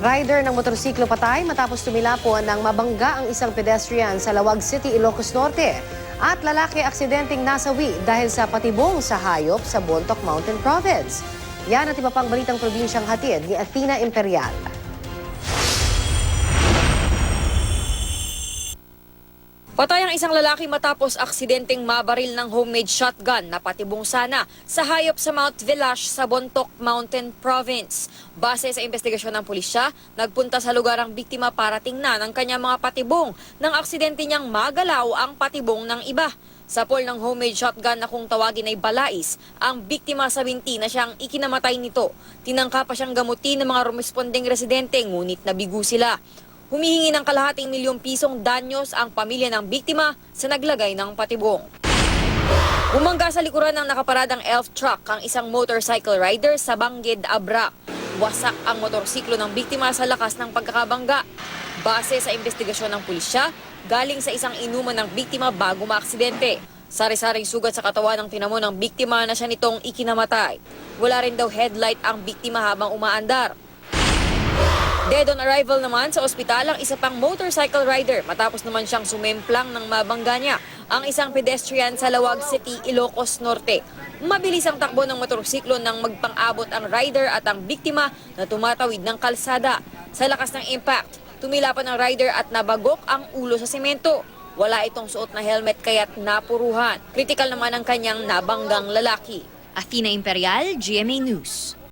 Rider ng motorsiklo patay matapos tumilapon ng mabangga ang isang pedestrian sa Lawag City, Ilocos Norte. At lalaki aksidenteng nasawi dahil sa patibong sa hayop sa Bontoc Mountain Province. Yan at iba pang balitang probinsyang hatid ni Athena Imperial. Patay ang isang lalaki matapos aksidenteng mabaril ng homemade shotgun na patibong sana sa hayop sa Mount Village sa Bontoc Mountain Province. Base sa investigasyon ng pulisya, nagpunta sa lugar ang biktima para tingnan ang kanyang mga patibong nang aksidente niyang magalaw ang patibong ng iba. Sa pool ng homemade shotgun na kung tawagin ay balais, ang biktima sa binti na siyang ikinamatay nito. Tinangka pa siyang gamutin ng mga rumespondeng residente ngunit nabigo sila. Humihingi ng kalahating milyong pisong danyos ang pamilya ng biktima sa naglagay ng patibong. Bumangga sa likuran ng nakaparadang elf truck ang isang motorcycle rider sa Bangged, Abra. Wasak ang motorsiklo ng biktima sa lakas ng pagkakabangga. Base sa investigasyon ng pulisya, galing sa isang inuman ng biktima bago maaksidente. Sari-saring sugat sa katawan ng tinamo ng biktima na siya nitong ikinamatay. Wala rin daw headlight ang biktima habang umaandar. Dead on arrival naman sa ospital ang isa pang motorcycle rider matapos naman siyang sumemplang ng mabangga niya ang isang pedestrian sa Lawag City, Ilocos Norte. Mabilis ang takbo ng motorsiklo nang magpang-abot ang rider at ang biktima na tumatawid ng kalsada. Sa lakas ng impact, tumilapan ang rider at nabagok ang ulo sa semento. Wala itong suot na helmet kaya't napuruhan. Kritikal naman ang kanyang nabanggang lalaki. Athena Imperial, GMA News.